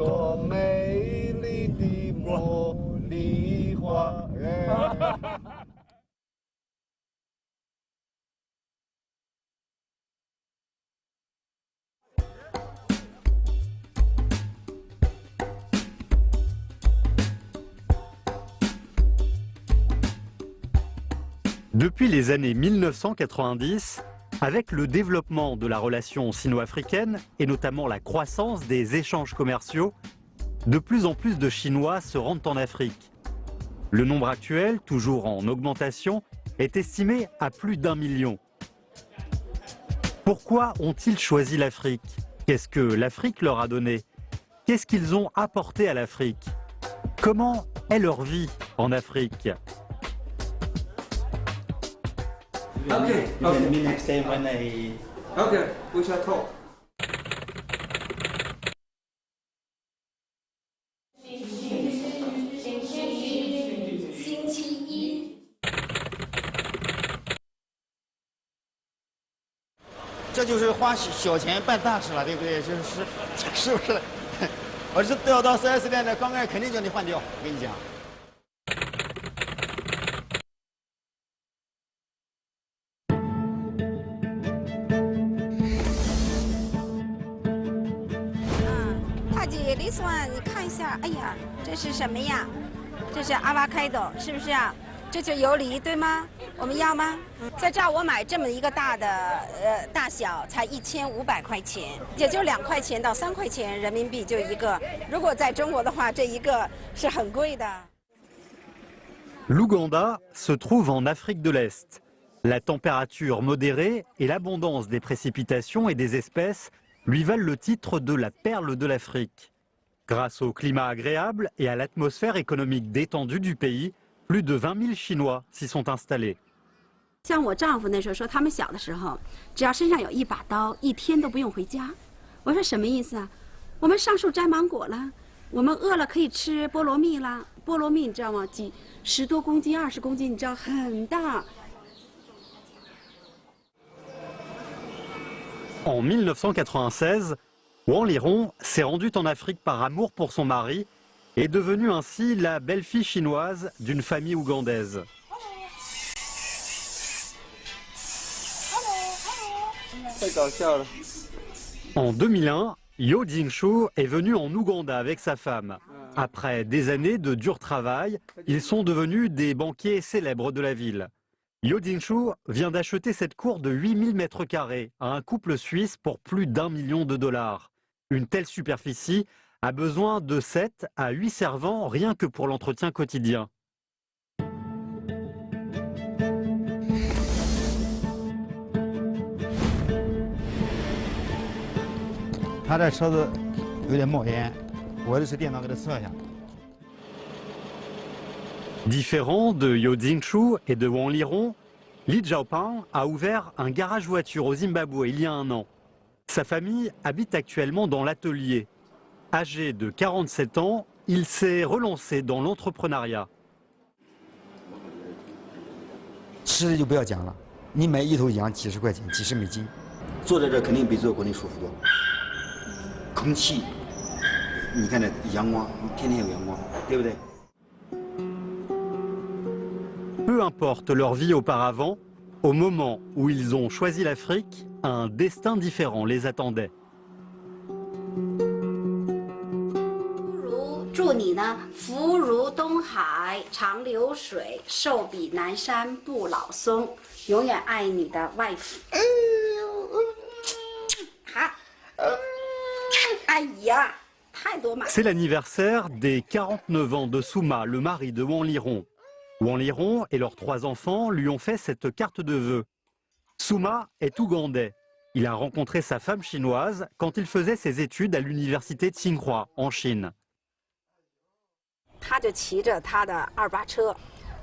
朵美丽的茉莉花。Depuis les années 1990, avec le développement de la relation sino-africaine et notamment la croissance des échanges commerciaux, de plus en plus de Chinois se rendent en Afrique. Le nombre actuel, toujours en augmentation, est estimé à plus d'1 million. Pourquoi ont-ils choisi l'Afrique? Qu'est-ce que l'Afrique leur a donné? Qu'est-ce qu'ils ont apporté à l'Afrique? Comment est leur vie en Afrique? Okay. Me next time when I. Okay. We shall talk. 这就是花小钱办大事了，对不对？是不是？我是都要到4S店的，刚开始肯定叫你换掉，我跟你讲。大姐，李酸，你看一下，哎呀，这是什么呀？这是阿瓦开斗，是不是啊？这就游离，对吗？我们要吗？在这儿我买这么一个大的，大小才1500块钱，也就2块钱到3块钱人民币就一个。如果在中国的话，这一个是很贵的。L'Ouganda se trouve en Afrique de l'Est. La température modérée et l'abondance des précipitations et des espèces lui valent le titre de la perle de l'Afrique. Grâce au climat agréable et à l'atmosphère économique détendue du pays, plus de 20 000 Chinois s'y sont installés. 像我丈夫那时候说，他们小的时候，只要身上有一把刀，一天都不用回家。我说什么意思啊？我们上树摘芒果了，我们饿了可以吃菠萝蜜啦。菠萝蜜你知道吗？10多公斤、20公斤，你知道很大。En 1996, Wang Liron s'est rendue en Afrique par amour pour son mari et est devenue ainsi la belle-fille chinoise d'une famille ougandaise. En 2001, Yo Jingshu est venu en Ouganda avec sa femme. Après des années de dur travail, ils sont devenus des banquiers célèbres de la ville. Yo Jingshu vient d'acheter cette cour de 8000 mètres carrés à un couple suisse pour plus d'1 million de dollars. Une telle superficie a besoin de 7 à 8 servants rien que pour l'entretien quotidien. 他这车子有点冒烟，我这是电脑给他测一下。 Différent de Yo Jingshu et de Wang Liron, Li Jiaoping a ouvert un garage voiture au Zimbabwe il y a 1 an. Sa famille habite actuellement dans l'atelier. Âgé de 47 ans, il s'est relancé dans l'entrepreneuriat. 吃的就不要讲了，你买一头羊几十块钱，几十美金，坐在这肯定比坐国内舒服多。空气，你看这阳光，天天有阳光，对不对？ Peu importe leur vie auparavant, au moment où ils ont choisi l'Afrique, un destin différent les attendait. 祝你呢，福如东海长流水，寿比南山不老松，永远爱你的外父。好，哎呀，太多嘛。 C'est l'anniversaire des 49 ans de Souma, le mari de Wang Liron. Wang Liron et leurs 3 enfants lui ont fait cette carte de vœux. Souma est ougandais. Il a rencontré sa femme chinoise quand il faisait ses études à l'université de Tsinghua, en Chine. 他就骑着他的2把车，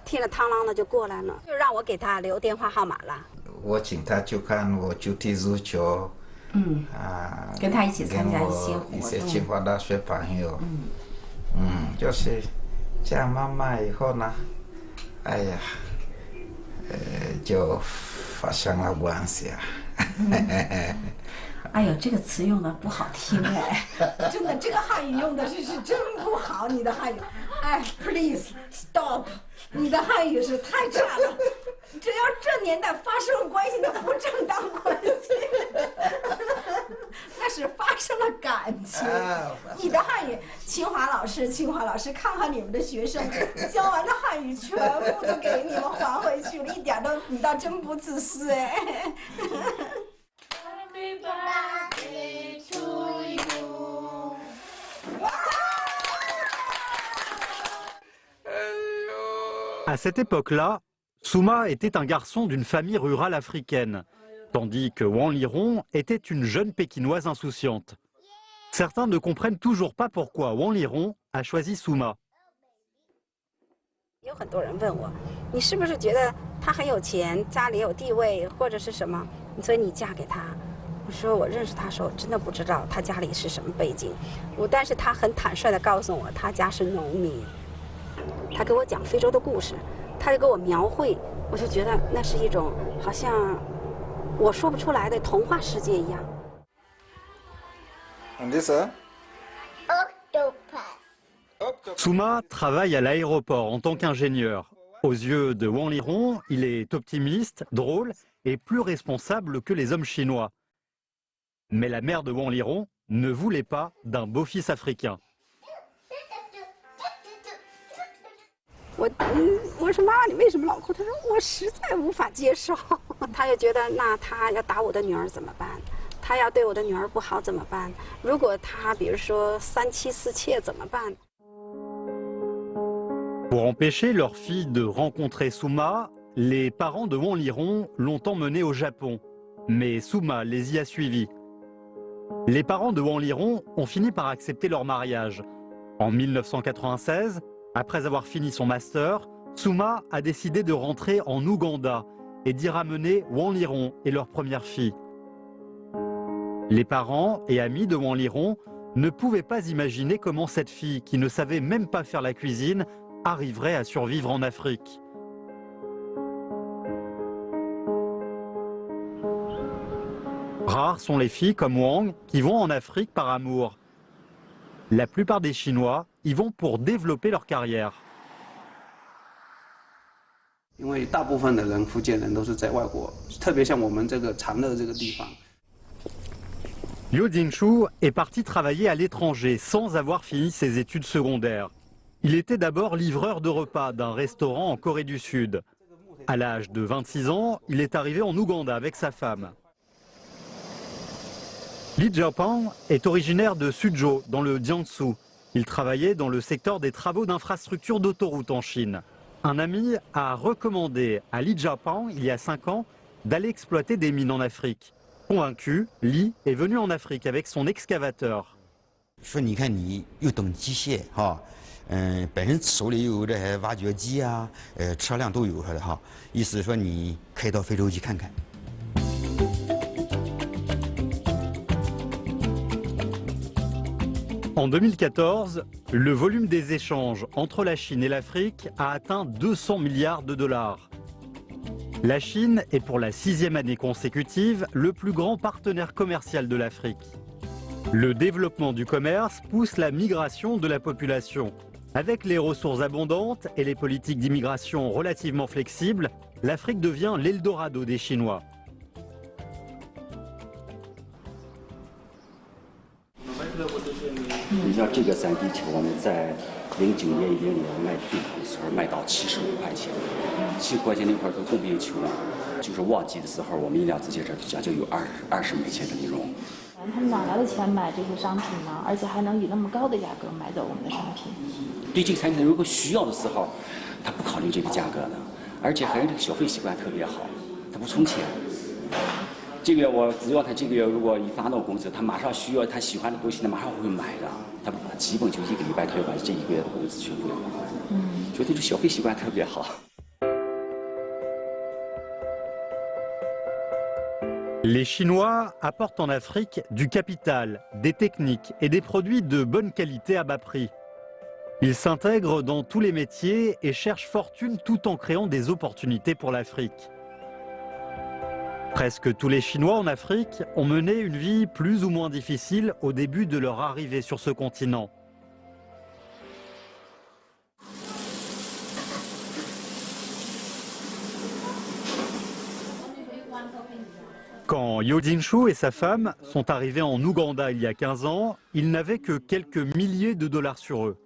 听着汤啷的就过来了，就让我给他留电话号码了。我请他去看我旧踢足球，跟他一起参加一些活动，一些清华大学朋友，就是这样慢慢以后呢，哎呀，就发生了关系啊。哎呦，这个词用的不好听哎，真的，这个汉语用的是真不好，你的汉语，哎 ，please stop， 你的汉语是太差了，只要这年代发生关系的不正当关系，那是发生了感情。你的汉语，清华老师，看看你们的学生教完的汉语全部都给你们还回去了，一点都，你倒真不自私哎。Happy birthday to you. À cette époque-là, Souma était un garçon d'une famille rurale africaine, tandis que Wang Liron était une jeune pékinoise insouciante. Certains ne comprennent toujours pas pourquoi Wang Liron a choisi Souma. 有很多人问我，你是不是觉得他很有钱，家里有地位，或者是什么，所以你嫁给他？我说我认识他的时候，真的不知道他家里是什么背景，但是他很坦率地告诉我，他家是农民。他给我讲非洲的故事，他就给我描绘，我就觉得那是一种好像我说不出来的童话世界一样。And this, Souma travaille à l'aéroport en tant qu'ingénieur. Aux yeux de Wang Liron, il est optimiste, drôle et plus responsable que les hommes chinois. Mais la mère de Wang Liron ne voulait pas d'un beau-fils africain. 我说妈妈，你为什么老哭？他说我实在无法接受。他也觉得，那他要打我的女儿怎么办？他要对我的女儿不好怎么办？如果他比如说3妻4妾怎么办？ Pour empêcher leur fille de rencontrer Souma, les parents de Wang Liron l'ont emmené au Japon. Mais Souma les y a suivis. Les parents de Wang Liron ont fini par accepter leur mariage. En 1996, après avoir fini son master, Souma a décidé de rentrer en Ouganda et d'y ramener Wang Liron et leur première fille. Les parents et amis de Wang Liron ne pouvaient pas imaginer comment cette fille, qui ne savait même pas faire la cuisine, arriverait à survivre en Afrique. Rares sont les filles comme Wang qui vont en Afrique par amour. La plupart des Chinois y vont pour développer leur carrière. 因为大部分的人，福建人都是在外国，特别像我们这个长乐这个地方。 Liu Jingshu est parti travailler à l'étranger sans avoir fini ses études secondaires. Il était d'abord livreur de repas d'un restaurant en Corée du Sud. À l'âge de 26 ans, il est arrivé en Ouganda avec sa femme. Li Jiaopeng est originaire de Suzhou, dans le Jiangsu. Il travaillait dans le secteur des travaux d'infrastructure d'autoroute en Chine. Un ami a recommandé à Li Jiaopeng, il y a 5 ans, d'aller exploiter des mines en Afrique. Convaincu, Li est venu en Afrique avec son excavateur. 说你看你又懂机械哈，本身手里又有这些挖掘机啊，车辆都有的哈，意思说你可以到非洲去看看。 En 2014, le volume des échanges entre la Chine et l'Afrique a atteint 200 milliards de dollars. La Chine est pour la 6e année consécutive le plus grand partenaire commercial de l'Afrique. Le développement du commerce pousse la migration de la population. Avec les ressources abondantes et les politiques d'immigration relativement flexibles, l'Afrique devient l'Eldorado des Chinois. 你像这个3D 球，我们在09年、10年卖最好的时候卖到75块钱，7块钱那块做重变球，就是旺季的时候，我们一辆自行车将就有20美钱的利润。他们哪来的钱买这些商品呢？而且还能以那么高的价格买走我们的商品？对这个产品，如果需要的时候，他不考虑这个价格的，而且还有这个消费习惯特别好，他不存钱。 这个月我只要他这个月如果一发到工资，他马上需要他喜欢的东西，他马上会买的。他基本就1个礼拜，他就把这1个月的工资全部要花。觉得这消费习惯特别好。Les Chinois apportent en Afrique du capital, des techniques et des produits de bonne qualité à bas prix. Ils s'intègrent dans tous les métiers et cherchent fortune tout en créant des opportunités pour l'Afrique. Presque tous les Chinois en Afrique ont mené une vie plus ou moins difficile au début de leur arrivée sur ce continent. Quand Yo Jinshu et sa femme sont arrivés en Ouganda il y a 15 ans, ils n'avaient que quelques milliers de dollars sur eux.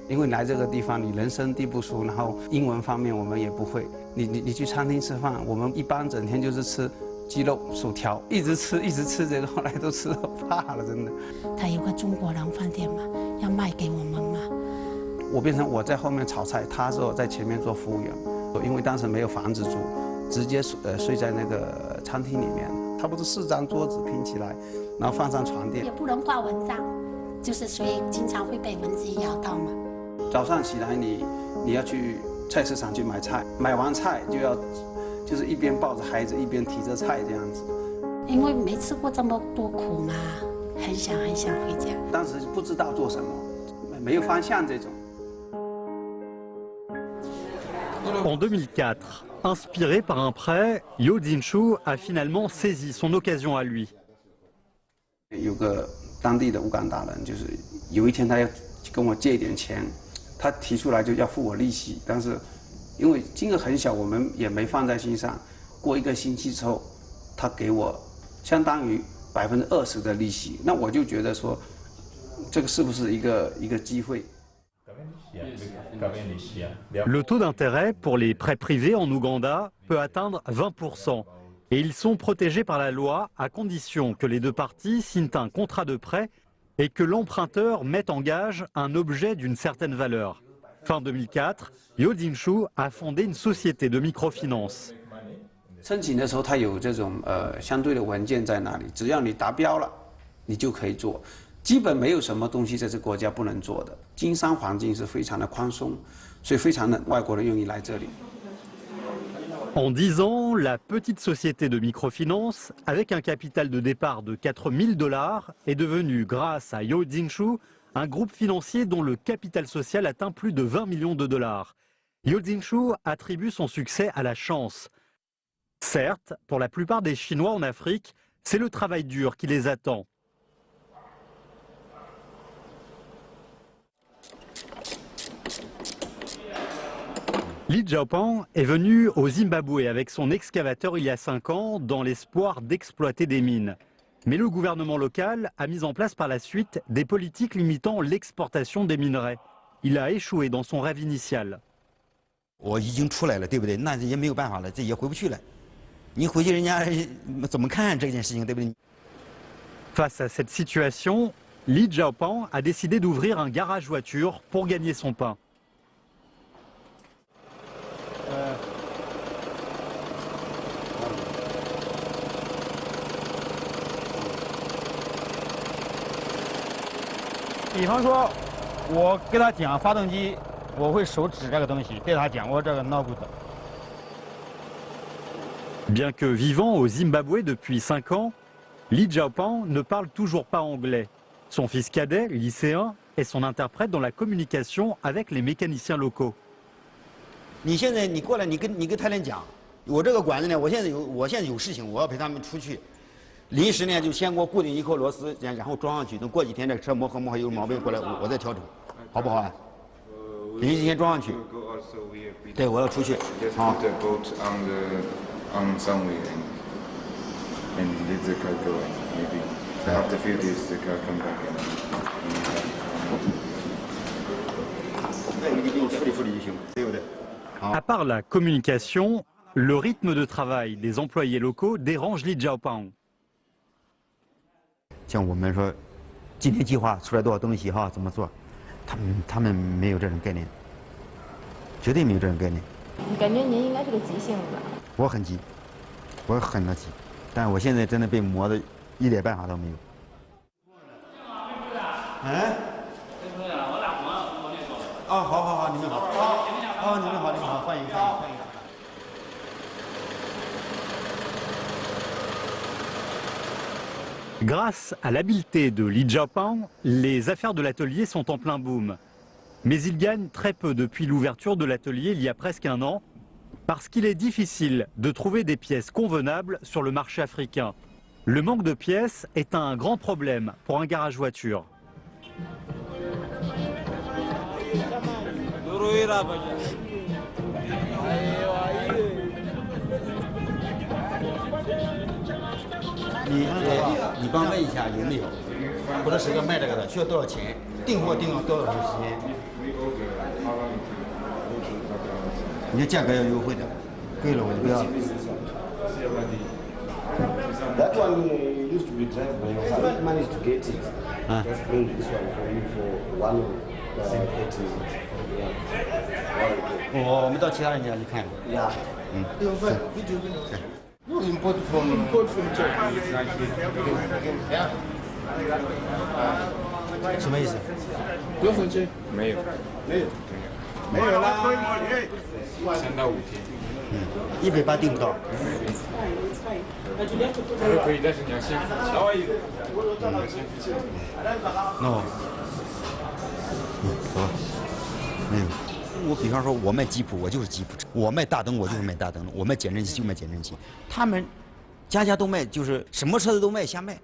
因为来这个地方，你人生地不熟，然后英文方面我们也不会。你去餐厅吃饭，我们一般整天就是吃鸡肉、薯条，一直吃这个，后来都吃到怕了，真的。他有个中国人饭店嘛，要卖给我们嘛。我变成我在后面炒菜，他说在前面做服务员。因为当时没有房子住，直接睡在那个餐厅里面。他不是4张桌子拼起来，然后放上床垫。也不能挂蚊帐，就是所以经常会被蚊子咬到嘛。 早上起来你要去菜市场去买菜，买完菜就是一边抱着孩子一边提着菜这样子。因为没吃过这么多苦嘛，很想回家。当时不知道做什么，没有方向这种。En 2004, inspiré par un prêt, Yo Jinshu a finalement saisi son occasion à lui. 有个当地的乌干达人，就是有一天他要跟我借一点钱。 他提出来就要付我利息，但是因为金额很小，我们也没放在心上。过1个星期之后，他给我相当于20%的利息，那我就觉得说，这个是不是一个机会？ Le taux d'intérêt pour les prêts privés en Ouganda peut atteindre 20%. Et ils sont protégés par la loi à condition que les deux parties signent un contrat de prêt et que l'emprunteur mette en gage un objet d'une certaine valeur. Fin 2004, Yo Jinshu a fondé une société de microfinance. 申请的时候，它有这种相对的文件在那里，只要你达标了，你就可以做。基本没有什么东西在这个国家不能做的，经商环境是非常的宽松，所以非常的外国人愿意来这里。 En 10 ans, la petite société de microfinance, avec un capital de départ de 4 000 $, est devenue, grâce à Yo Jinshu, un groupe financier dont le capital social atteint plus de 20 millions de dollars. Yo Jinshu attribue son succès à la chance. Certes, pour la plupart des Chinois en Afrique, c'est le travail dur qui les attend. Li Jiaopeng est venu au Zimbabwe avec son excavateur il y a 5 ans dans l'espoir d'exploiter des mines. Mais le gouvernement local a mis en place par la suite des politiques limitant l'exportation des minerais. Il a échoué dans son rêve initial. Face à cette situation, Li Jiaopeng a décidé d'ouvrir un garage voiture pour gagner son pain. Bien que vivant au Zimbabwe depuis 5 ans, Li Jiaopeng ne parle toujours pas anglais. Son fils cadet, lycéen, est son interprète dans la communication avec les mécaniciens locaux. 你现在你过来，你跟他俩讲，我这个管子呢，我现在有事情，我要陪他们出去，临时呢就先给我固定1颗螺丝，然后装上去，等过几天这车磨合有毛病过来，我再调整，好不好啊？临时先装上去。对，我要出去。啊。那你给我处理就行，对不对？ À part la communication, le rythme de travail des employés locaux dérange Li Jiaopeng. 像我们说，今天计划出来多少东西哈，怎么做？他们没有这种概念，绝对没有这种概念。你感觉您应该是个急性子吧？我很急，我很急，但我现在真的被磨得一点办法都没有。哎？啊，好，你们好。哦，你们好，欢迎。 Grâce à l'habileté de Li Jiaopeng, les affaires de l'atelier sont en plein boom. Mais il gagne très peu depuis l'ouverture de l'atelier il y a presque 1 an. Parce qu'il est difficile de trouver des pièces convenables sur le marché africain. Le manque de pièces est un grand problème pour un garage voiture.你帮问一下有没有，或者是个卖这个的，需要多少钱？订货订到多少时间？你的价格要优惠的，贵了我就不要了。 That one used to be driven by your son. I managed to get it. Just bring this one for you for 180. 我们到其他人家去看。Yeah. No, import from China. 什么意思？多少钱？没有，没有啦。 3到5天。 180订不到。还是可以，但是你要先付钱。先付钱。no。走吧。没有。我比方说，我卖吉普，我就是吉普；我卖大灯，我就是卖大灯；我卖减震器就卖减震器。他们家家都卖，就是什么车子都卖，瞎卖。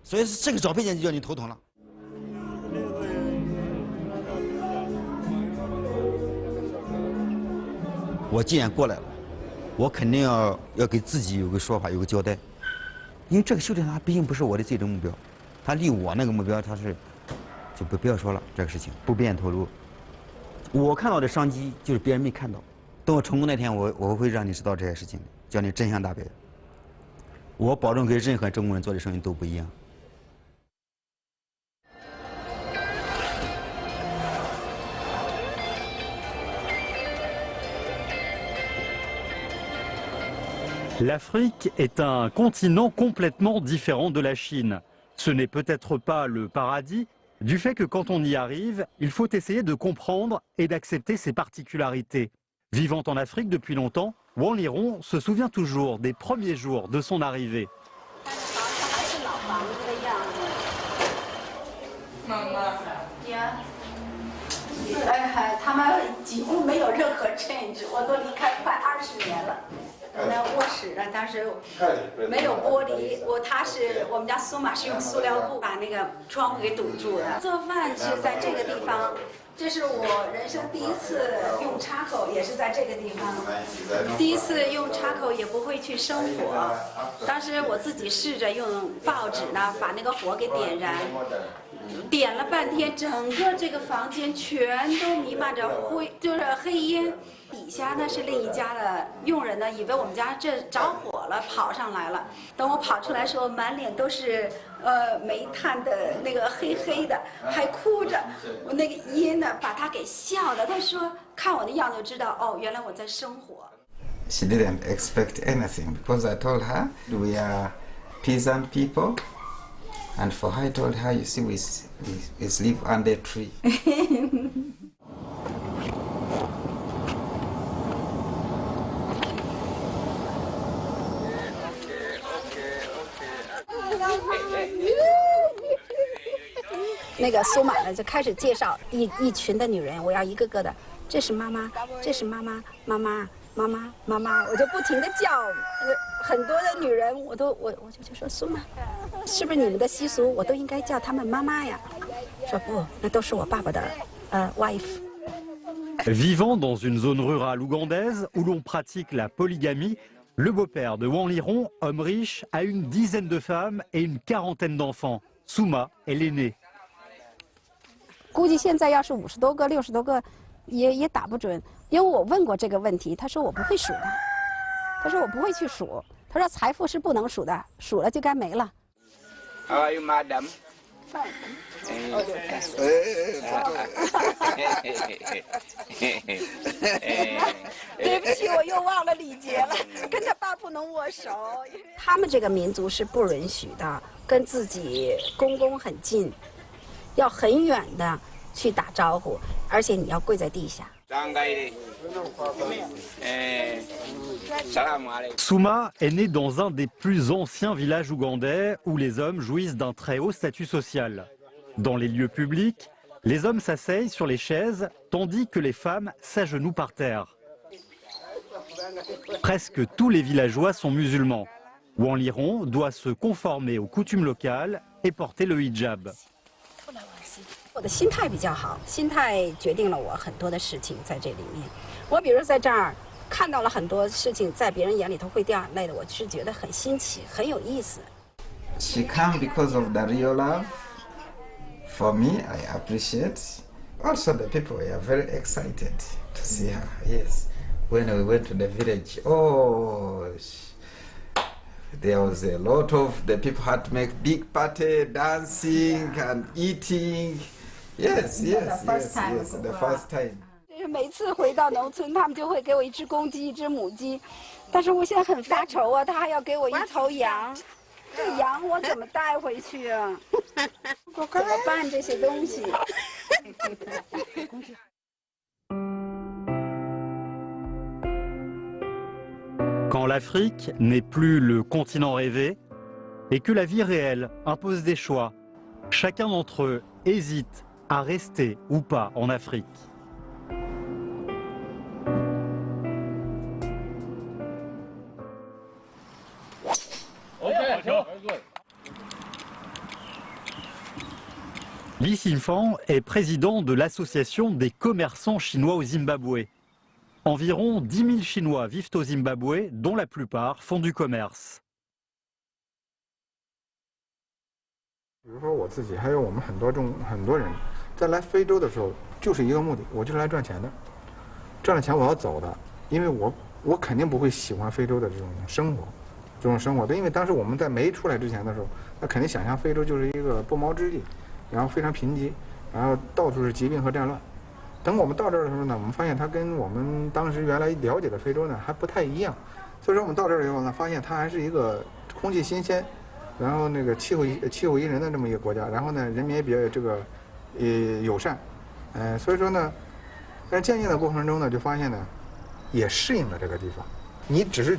所以这个找配件就叫你头疼了。 我既然过来了，我肯定要给自己有个说法，有个交代，因为这个修电厂毕竟不是我的最终目标，它离我那个目标，它是就不要说了，这个事情不便透露。我看到的商机就是别人没看到，等我成功那天，我会让你知道这些事情的，叫你真相大白。我保证跟任何中国人做的生意都不一样。 L'Afrique est un continent complètement différent de la Chine. Ce n'est peut-être pas le paradis, du fait que quand on y arrive, il faut essayer de comprendre et d'accepter ses particularités. Vivant en Afrique depuis longtemps, Wang Liron se souvient toujours des premiers jours de son arrivée. 他们几乎没有任何 change， 我都离开快20年了。那卧室呢，当时没有玻璃，我们家苏玛是用塑料布把那个窗户给堵住的。做饭是在这个地方，这是我人生第一次用插口，也是在这个地方。第一次用插口也不会去生火，当时我自己试着用报纸呢把那个火给点燃。 点了半天，整个这个房间全都弥漫着灰，就是黑烟。底下呢是另一家的佣人呢，以为我们家这着火了，跑上来了。等我跑出来的时候，满脸都是煤炭的那个黑黑的，还哭着。我那个烟呢，把他给笑的。他说看我的样子就知道，哦，原来我在生火。She didn't expect anything because I told her we are peasant people. And for her, I told her, you see, we sleep under a tree. 那个苏玛呢就开始介绍一群的女人，我要一个个的，这是妈妈，这是妈妈，妈妈。 妈妈，妈妈，我就不停地叫，很多的女人，我就说苏玛，是不是你们的习俗，我都应该叫她们妈妈呀？说不，那都是我爸爸的wife。 Vivant dans une zone rurale ougandaise où l'on pratique la polygamie, le beau-père de Wang Liron, homme riche, a une dizaine de femmes et une quarantaine d'enfants. Souma est l'aîné. 估计现在要是50多个、60多个，也打不准。 因为我问过这个问题，他说我不会数的，他说我不会去数，他说财富是不能数的，数了就该没了。How are you, madam? 对不起，我又忘了礼节了，跟他爸不能握手。他们这个民族是不允许的，跟自己公公很近，要很远的去打招呼，而且你要跪在地下。 Souma est né dans un des plus anciens villages ougandais où les hommes jouissent d'un très haut statut social. Dans les lieux publics, les hommes s'asseyent sur les chaises tandis que les femmes s'agenouillent par terre. Presque tous les villageois sont musulmans. Wang Liron doit se conformer aux coutumes locales et porter le hijab. 我的心态比较好，心态决定了我很多的事情在这里面。我比如在这儿看到了很多事情，在别人眼里头会掉眼泪的，我是觉得很新奇，很有意思。She come because of the real love. For me, I appreciate. Also, the people are very excited to see her. Yes, when we went to the village, oh, there was a lot of the people had to make big party, dancing and eating. Yes, yes, yes, yes, the first time. 就是每次回到农村，他们就会给我一只公鸡，一只母鸡，但是我现在很发愁啊，他还要给我一头羊，这羊我怎么带回去啊？怎么办这些东西？ Quand l'Afrique n'est plus le continent rêvé et que la vie réelle impose des choix, chacun d'entre eux hésite à rester ou pas en Afrique. Li Xinfang est président de l'association des commerçants chinois au Zimbabwe. Environ 10 000 Chinois vivent au Zimbabwe, dont la plupart font du commerce. 比如说我自己，还有我们很多人，在来非洲的时候，就是一个目的，我就是来赚钱的。赚了钱我要走的，因为我肯定不会喜欢非洲的这种生活的，因为当时我们在没出来之前的时候，那肯定想象非洲就是一个不毛之地，然后非常贫瘠，然后到处是疾病和战乱。 等我们到这儿的时候呢，我们发现它跟我们当时原来了解的非洲呢还不太一样，所以说我们到这儿以后呢，发现它还是一个空气新鲜，然后那个气候宜人的这么一个国家，然后呢人民也比较友善，所以说呢，在渐进的过程中呢，就发现呢，也适应了这个地方。你只是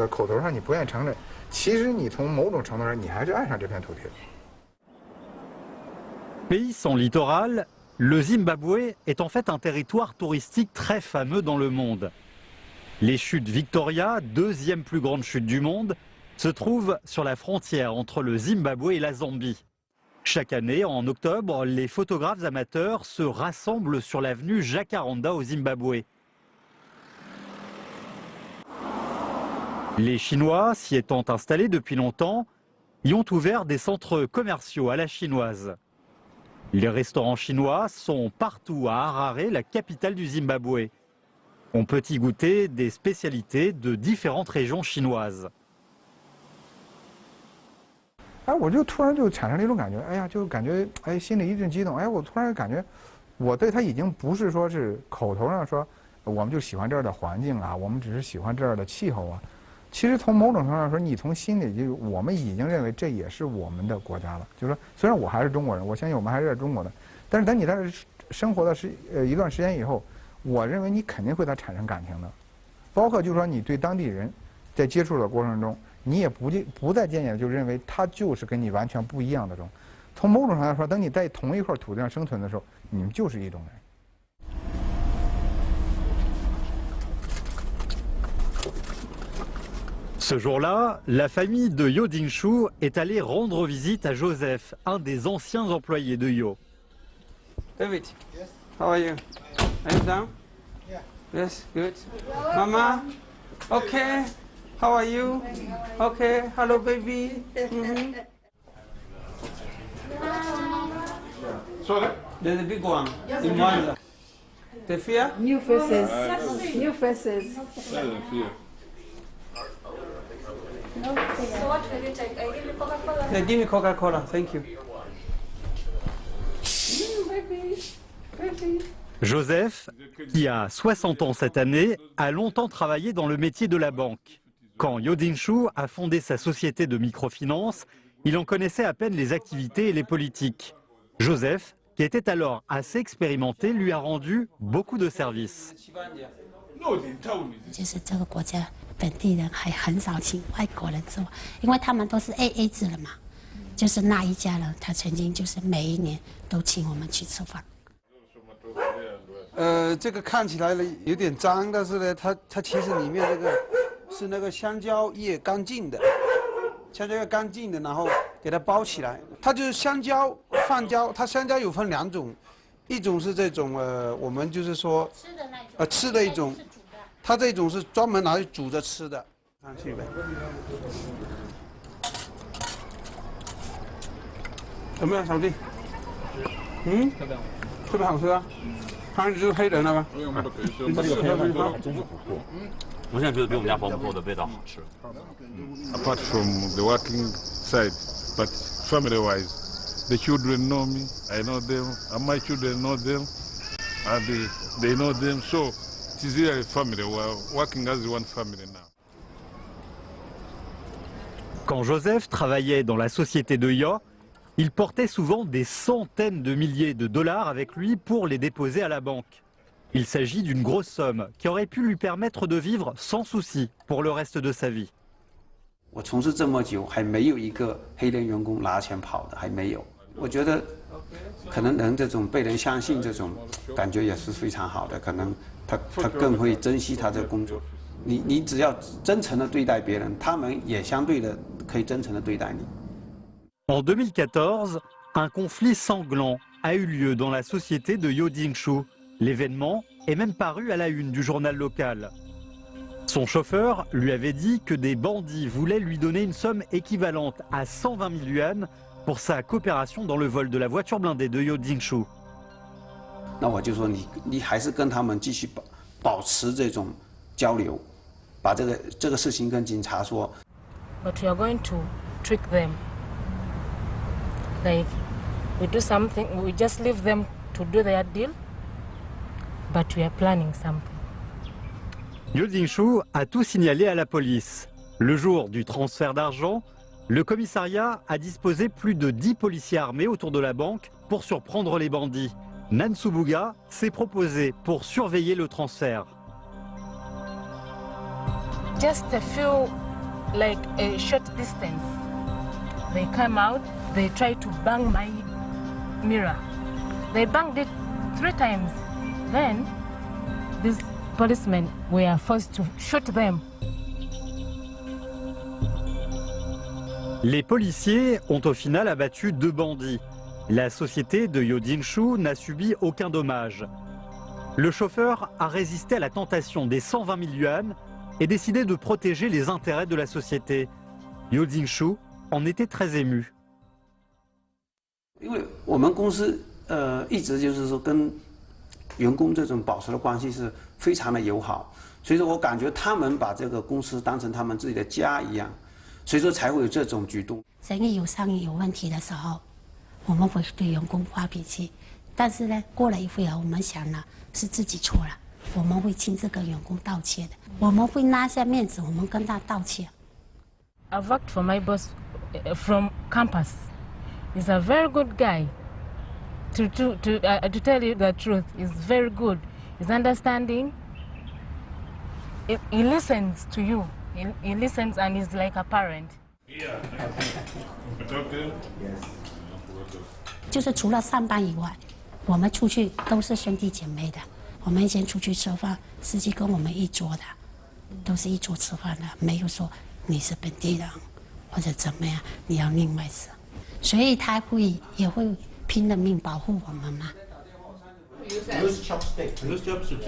口头上你不愿意承认，其实你从某种程度上你还是爱上这片土地的。Pays sans littoral. Le Zimbabwe est en fait un territoire touristique très fameux dans le monde. Les chutes Victoria, deuxième plus grande chute du monde, se trouvent sur la frontière entre le Zimbabwe et la Zambie. Chaque année, en octobre, les photographes amateurs se rassemblent sur l'avenue Jacaranda au Zimbabwe. Les Chinois, s'y étant installés depuis longtemps, y ont ouvert des centres commerciaux à la chinoise. Les restaurants chinois sont partout à Harare, la capitale du Zimbabwe. On peut y goûter des spécialités de différentes régions chinoises. 哎，我就突然就产生了一种感觉，哎呀，就感觉哎心里一阵激动，哎，我突然感觉我对它已经不是说是口头上说我们就喜欢这儿的环境啊，我们只是喜欢这儿的气候啊。 其实从某种程度上说，你从心里就我们已经认为这也是我们的国家了。就是说，虽然我还是中国人，我相信我们还是中国的，但是等你在这生活的一段时间以后，我认为你肯定会产生感情的。包括就是说，你对当地人在接触的过程中，你也不再渐渐的就认为他就是跟你完全不一样的种。从某种程度上说，等你在同一块土地上生存的时候，你们就是一种人。 Ce jour-là, la famille de Yo Dingshu est allée rendre visite à Joseph, un des anciens employés de Yo. David, how are you? Are you down? Yeah. Yes, good. Mama, okay. How are you? Okay. Hello, baby. Sorry. There's a big one in Mwanza. The fear? New faces. New faces. So what will you take? Give me Coca-Cola. Yeah, give me Coca-Cola. Thank you. Joseph, qui a 60 ans cette année, a longtemps travaillé dans le métier de la banque. Quand Yo Dingshu a fondé sa société de microfinance, il en connaissait à peine les activités et les politiques. Joseph, qui était alors assez expérimenté, lui a rendu beaucoup de services. 就是这个国家本地人还很少请外国人做，因为他们都是 AA 制了嘛。就是那一家人，他曾经就是每一年都请我们去吃饭。这个看起来呢有点脏，但是呢，它其实里面这个是那个香蕉叶干净的，香蕉叶干净的，然后给它包起来。它就是香蕉、饭蕉，它香蕉有分2种，一种是这种我们就是说吃的一种，它这种是专门拿去煮着吃的。上去呗。有没有小弟？嗯，特别好吃啊。看就是黑人那个。你这个黑人做的还真是不错。我现在觉得比我们家保姆做的味道好吃。Apart from the working side, but family-wise, the children know me, I know them, and my children know them, and they know them. So it is really family. We're working as one family now. Quand Joseph travaillait dans la société de Yo, il portait souvent des centaines de milliers de dollars avec lui pour les déposer à la banque. Il s'agit d'une grosse somme qui aurait pu lui permettre de vivre sans souci pour le reste de sa vie. 我从事这么久，还没有一个黑人员工拿钱跑的，还没有。我觉得，可能人这种被人相信这种感觉也是非常好的，可能他更会珍惜他这个工作。你只要真诚的对待别人，他们也相对的可以真诚的对待你。En 2014, un conflit sanglant a eu lieu dans la société de Yo Jingshu. L'événement est même paru à la une du journal local. Son chauffeur lui avait dit que des bandits voulaient lui donner une somme équivalente à 120 000 yuan pour sa coopération dans le vol de la voiture blindée de Yo Jingshu. 那我就说你还是跟他们继续保持这种交流，把这个事情跟警察说。But we are going to trick them. Like we do something, we just leave them to do their deal, but we are planning something. Yo Jingshu a tout signalé à la police. Le jour du transfert d'argent, le commissariat a disposé plus de 10 policiers armés autour de la banque pour surprendre les bandits. Nan Subuga s'est proposé pour surveiller le transfert. Just a few, like a short distance. They come out, they try to bang my mirror. They banged it 3 times. Then, these policemen were forced to shoot them. Les policiers ont au final abattu 2 bandits. La société de Yo Jingshu n'a subi aucun dommage. Le chauffeur a résisté à la tentation des 120 000 yuan et décidé de protéger les intérêts de la société. Yo Jingshu en était très ému. 因为我们公司一直就是说跟员工这种保持的关系是非常的友好，所以说我感觉他们把这个公司当成他们自己的家一样，所以说才会有这种举动。生意有问题的时候，我们会对员工发脾气，但是呢，过了一会儿，我们想了是自己错了，我们会亲自跟员工道歉的，我们会拉下面子，我们跟他道歉。I've worked for my boss from campus. He's a very good guy. To tell you the truth, he's very good. He's understanding. He listens to you. He listens and he's like a parent. 就是除了上班以外，我们出去都是兄弟姐妹的。我们以前出去吃饭，司机跟我们一桌的，都是一桌吃饭的，没有说你是本地人或者怎么样，你要另外吃。所以他也会拼了命保护我们嘛。Use chopstick. Use chopstick.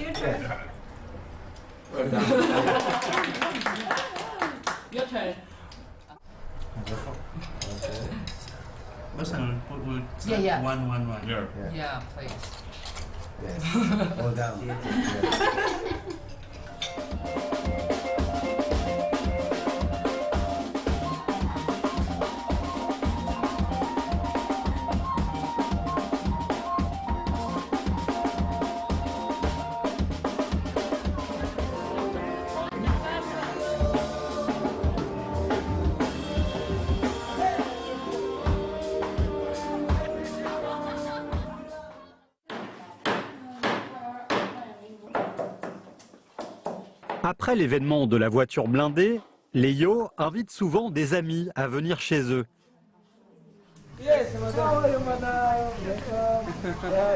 Your turn. Listen, we'll Yeah. One. Yeah, please. Yes. Hold down. Après l'événement de la voiture blindée, les Yo invitent souvent des amis à venir chez eux. Yes, madam. How are you, madam?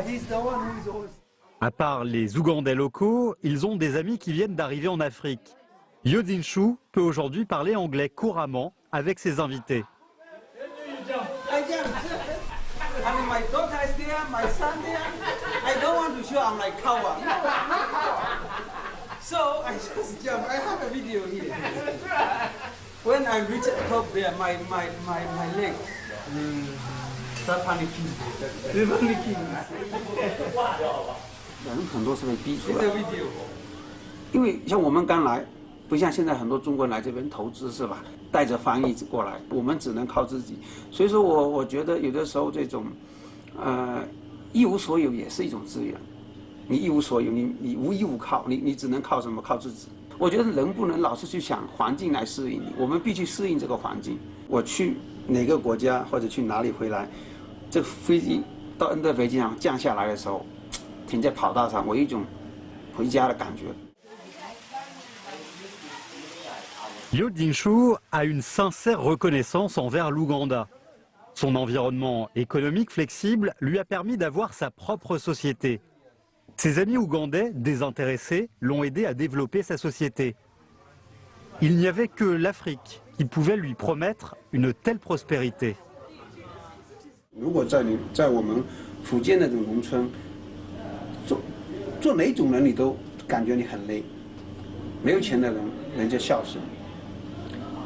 He's the one who is always... À part les Ougandais locaux, ils ont des amis qui viennent d'arriver en Afrique. Yo Jin-soo peut aujourd'hui parler anglais couramment avec ses invités. My daughter is there, my son there. I don't want to show I'm like coward. So I just jump. I have a video here. When I reach the top there, my leg start panicking. Panicking. 人很多是被逼出 It's 来 a 的， video. 因为像我们刚来，不像现在很多中国人来这边投资是吧？带着翻译过来，我们只能靠自己。所以说我觉得有的时候这种，一无所有也是一种资源。你一无所有，你无依无靠，你只能靠什么？靠自己。我觉得人不能老是去想环境来适应你，我们必须适应这个环境。我去哪个国家或者去哪里回来，这个飞机到恩德飞机场降下来的时候，停在跑道上，我有一种回家的感觉。 Yo Jin-soo a une sincère reconnaissance envers l'Ouganda. Son environnement économique flexible lui a permis d'avoir sa propre société. Ses amis ougandais, désintéressés, l'ont aidé à développer sa société. Il n'y avait que l'Afrique qui pouvait lui promettre une telle prospérité. 如果在我们福建那种农村，做哪种人你都感觉你很累。没有钱的人，人家孝顺；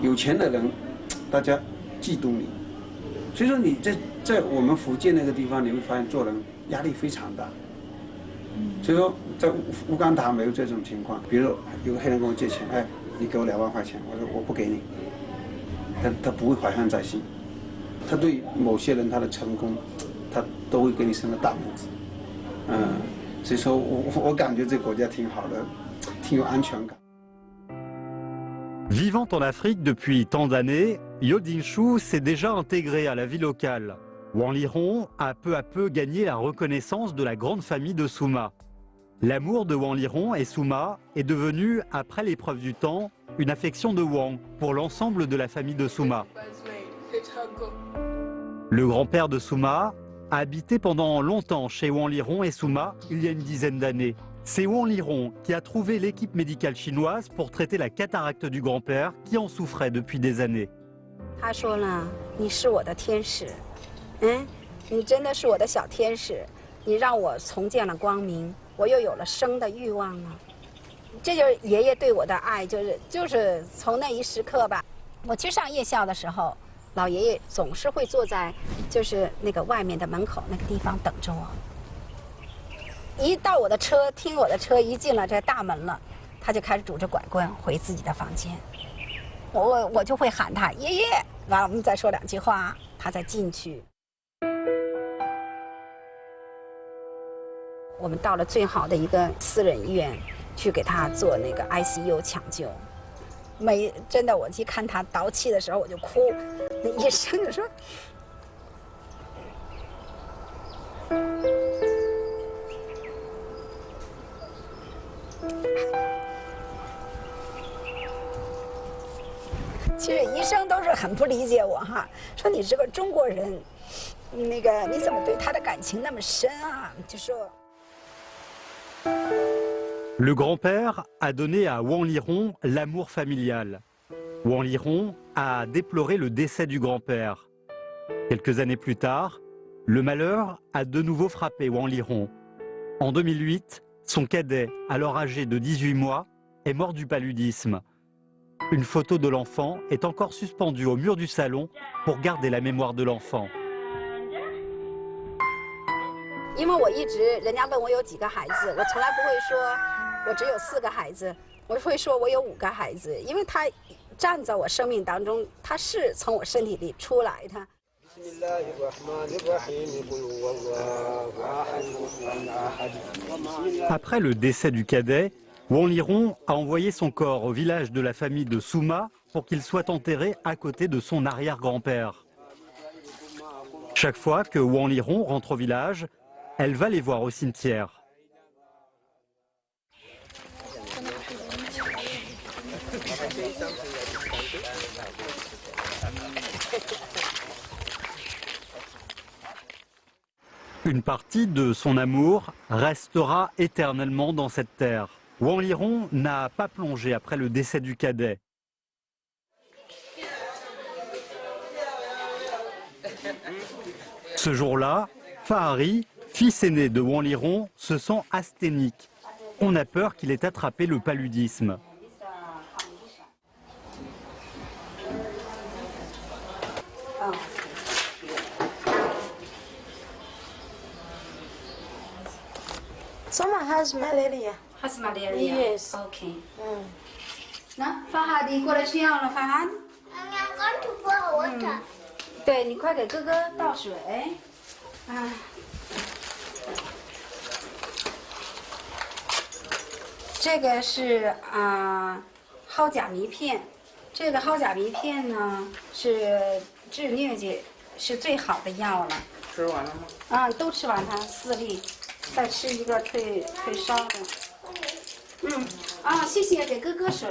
有钱的人，大家嫉妒你。所以说你在我们福建那个地方，你会发现做人压力非常大。所以说在乌干达没有这种情况。比如说有个黑人跟我借钱，哎，你给我2万块钱，我说我不给你，他不会怀恨在心。 他对某些人他的成功，他都会给你伸个大拇指，所以说我感觉这国家挺好的，挺有安全感。Vivant en Afrique depuis tant d'années, Yo Jin-soo s'est déjà intégré à la vie locale. Wang Liron a peu à peu gagné la reconnaissance de la grande famille de Souma. L'amour de Wang Liron et Souma est devenu, après l'épreuve du temps, une affection de Wang pour l'ensemble de la famille de Souma. Le grand-père de Souma a habité pendant longtemps chez Wang Liron et Souma il y a une dizaine d'années. C'est Wang Liron qui a trouvé l'équipe médicale chinoise pour traiter la cataracte du grand-père qui en souffrait depuis des années. 他说了，你是我的天使，你真的是我的小天使，你让我重见了光明，我又有了生的欲望了。这就是爷爷对我的爱，就是从那一时刻吧。我去上夜校的时候。 老爷爷总是会坐在，就是那个外面的门口那个地方等着我。一到我的车，听我的车一进了这大门了，他就开始拄着拐棍回自己的房间。我就会喊他爷爷，完了我们再说2句话，他再进去。我们到了最好的一个私人医院，去给他做那个 ICU 抢救。 真的，我一看他倒气的时候，我就哭。那医生就说：“其实医生都是很不理解我哈，说你是个中国人，那个你怎么对他的感情那么深啊？就说。” Le grand-père a donné à Wang Liron l'amour familial. Wang Liron a déploré le décès du grand-père. Quelques années plus tard, le malheur a de nouveau frappé Wang Liron. En 2008, son cadet, alors âgé de 18 mois, est mort du paludisme. Une photo de l'enfant est encore suspendue au mur du salon pour garder la mémoire de l'enfant. 因为我一直，人家问我有几个孩子，我从来不会说我只有4个孩子，我会说我有5个孩子，因为他站在我生命当中，他是从我身体里出来的。Après le décès du cadet, Wang Liron a envoyé son corps au village de la famille de Souma pour qu'il soit enterré à côté de son arrière-grand-père. Chaque fois que Wang Liron rentre au village, elle va les voir au cimetière. Une partie de son amour restera éternellement dans cette terre. Wang Lirong n'a pas plongé après le décès du cadet. Ce jour-là, Fahari, fils aîné de Wang Lirong, se sent asthénique. On a peur qu'il ait attrapé le paludisme. Someone has malaria. Has malaria. Yes. Okay. 那法哈迪过来吃药了，法哈。对，你快给哥哥倒水。啊。这个是蒿甲醚片，这个蒿甲醚片呢是治疟疾是最好的药了。吃完了吗？啊，都吃完它4粒，再吃一个退烧的。谢谢，给哥哥水，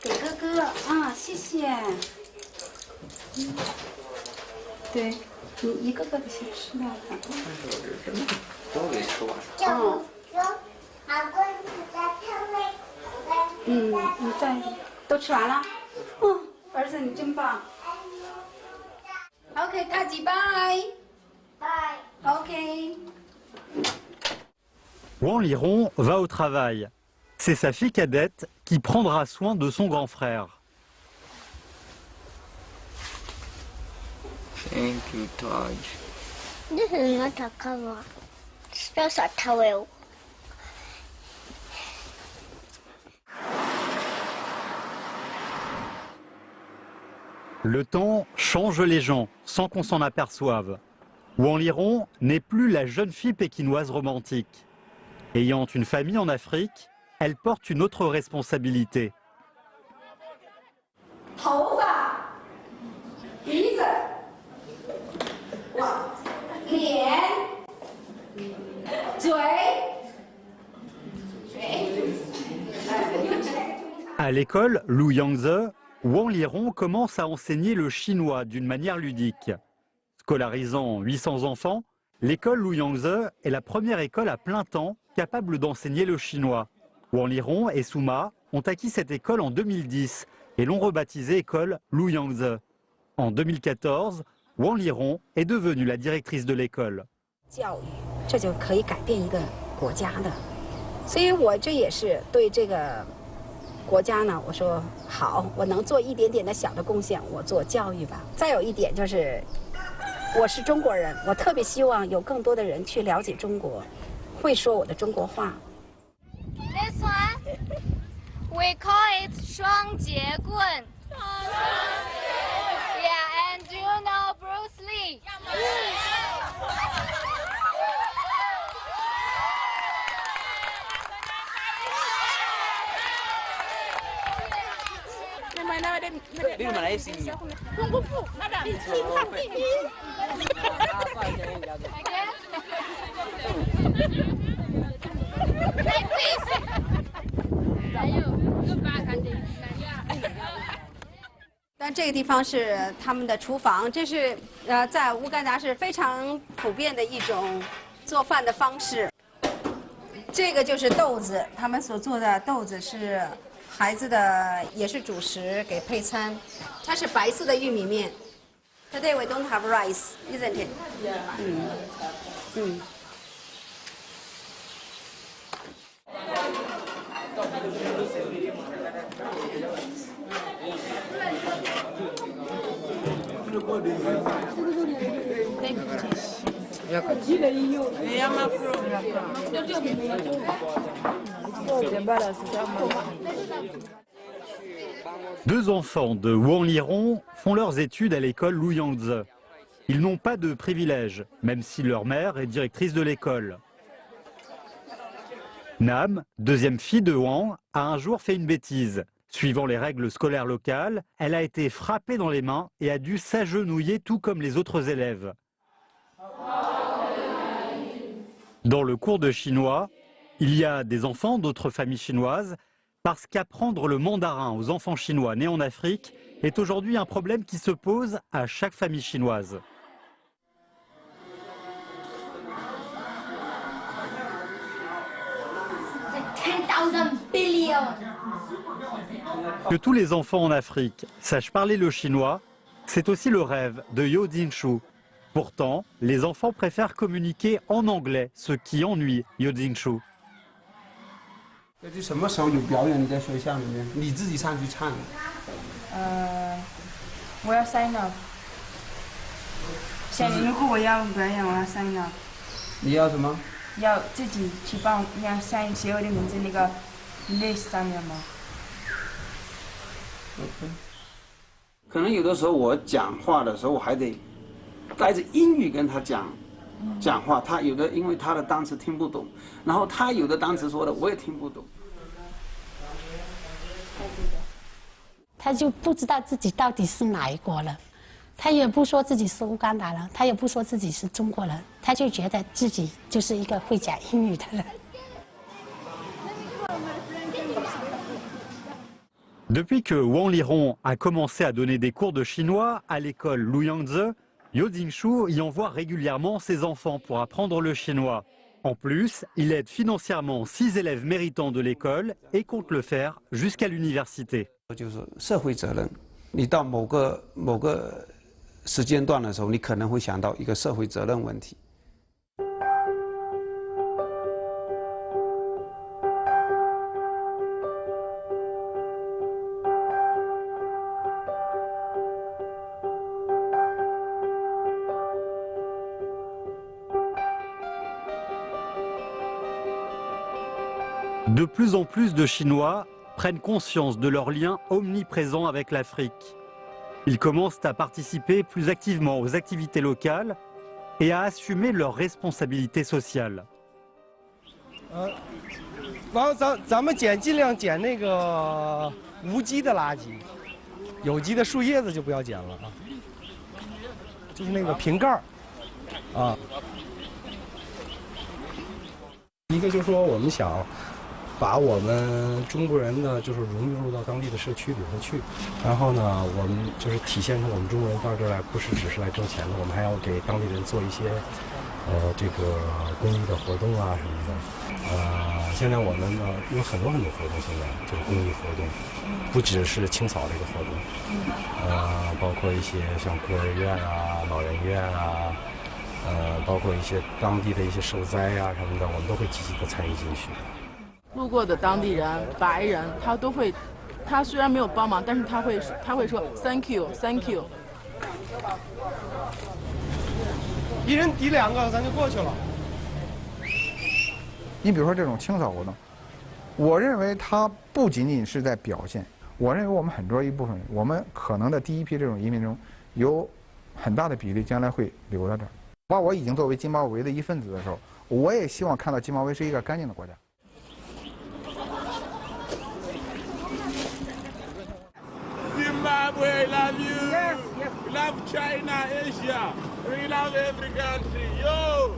给哥哥谢谢。对，你一个个的先吃掉它。都给吃完。你再都吃完了？儿子你真棒。OK， 大吉拜。OK。 Wang Lirong va au travail. C'est sa fille cadette qui prendra soin de son grand frère. Thank you, Taj. This is not a cover. It's just a towel. Le temps change les gens sans qu'on s'en aperçoive. Wang Lirong n'est plus la jeune fille pékinoise romantique. Ayant une famille en Afrique, elle porte une autre responsabilité. À l'école Lu Yangze, Wang Lirong commence à enseigner le chinois d'une manière ludique. Scolarisant 800 enfants, l'école Lu Yangze est la première école à plein temps capable d'enseigner le chinois. Wang Lirong et Souma ont acquis cette école en 2010 et l'ont rebaptisée école Lu Yangze. En 2014, Wang Lirong est devenue la directrice de l'école. 教育，这就可以改变一个国家的，所以我这也是对这个国家呢，我说好，我能做一点点的小的贡献，我做教育吧。再有一点就是，我是中国人，我特别希望有更多的人去了解中国，会说我的中国话。This one, we call it 双节棍。Yeah, and do you know Bruce Lee? Again? 但这个地方是他们的厨房，这是在乌干达是非常普遍的一种做饭的方式。这个就是豆子，他们所做的豆子是孩子的也是主食给配餐，它是白色的玉米面。Today we don't have rice, isn't it? Yeah. 2 enfants de Wang Lirong font leurs études à l'école Lu Yangze. Ils n'ont pas de privilèges, même si leur mère est directrice de l'école. Nam, deuxième fille de Wang, a un jour fait une bêtise. Suivant les règles scolaires locales, elle a été frappée dans les mains et a dû s'agenouiller tout comme les autres élèves. Dans le cours de chinois, il y a des enfants d'autres familles chinoises parce qu'apprendre le mandarin aux enfants chinois nés en Afrique est aujourd'hui un problème qui se pose à chaque famille chinoise. Que tous les enfants en Afrique sachent parler le chinois, c'est aussi le rêve de Yo Jingshu. Pourtant, les enfants préfèrent communiquer en anglais, ce qui ennuie Yo Jingshu. 那就什么时候有表演？你在学校里面，你自己上去唱。我要 sign up。如果我要表演，我要 sign up。你要什么？要自己去报，要 sign 写我的名字那个 list 上面吗？ 可能有的时候我讲话的时候，我还得带着英语跟他讲话。他有的因为他的单词听不懂，然后他有的单词说的我也听不懂。他就不知道自己到底是哪一国人，他也不说自己是乌干达人，他也不说自己是中国人，他就觉得自己就是一个会讲英语的人。 Depuis que Wang Liron a commencé à donner des cours de chinois à l'école Luyangze, Yo Jingshu y envoie régulièrement ses enfants pour apprendre le chinois. En plus, il aide financièrement 6 élèves méritants de l'école et compte le faire jusqu'à l'université. 就是社会责任，你到某个时间段的时候，你可能会想到一个社会责任问题。 De plus en plus de Chinois prennent conscience de leur lien omniprésent avec l'Afrique. Ils commencent à participer plus activement aux activités locales et à assumer leurs responsabilités sociales. 然后咱们尽量捡那个无机的垃圾，有机的树叶子就不要捡了啊。就是那个瓶盖儿，啊。一个就是说我们想。 把我们中国人呢，就是融入到当地的社区里头去，然后呢，我们就是体现出我们中国人到这儿来不是只是来挣钱的，我们还要给当地人做一些，这个公益的活动啊什么的。现在我们呢有很多活动，现在就是公益活动，不只是清扫这个活动，包括一些像孤儿院啊、老人院啊，包括一些当地的一些受灾啊什么的，我们都会积极的参与进去。 路过的当地人、白人，他都会，他虽然没有帮忙，但是他会说 thank you thank you。一人抵2个，咱就过去了。你比如说这种清扫活动，我认为它不仅仅是在表现，我认为我们很多一部分，我们可能的第一批这种移民中，有很大的比例将来会留在这儿。把我已经作为津巴布韦的一份子的时候，我也希望看到津巴布韦是一个干净的国家。 Zimbabwe, love you. Yes, yes. We love China, Asia. We love every country. Yo.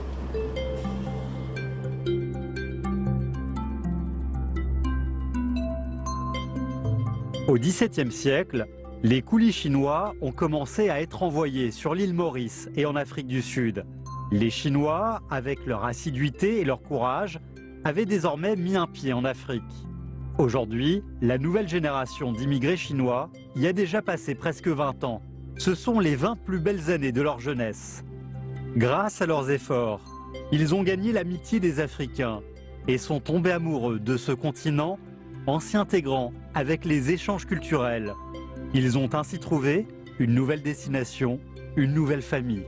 Au XVIIe siècle, les coulis chinois ont commencé à être envoyés sur l'île Maurice et en Afrique du Sud. Les Chinois, avec leur assiduité et leur courage, avaient désormais mis un pied en Afrique. Aujourd'hui, la nouvelle génération d'immigrés chinois y a déjà passé presque 20 ans. Ce sont les 20 plus belles années de leur jeunesse. Grâce à leurs efforts, ils ont gagné l'amitié des Africains et sont tombés amoureux de ce continent en s'y intégrant avec les échanges culturels. Ils ont ainsi trouvé une nouvelle destination, une nouvelle famille.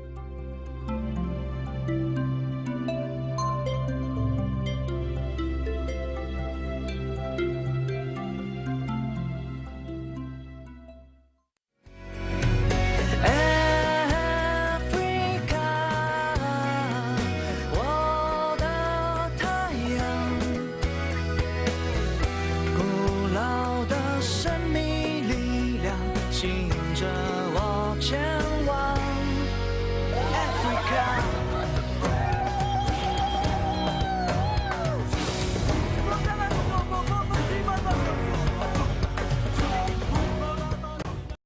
Yeah.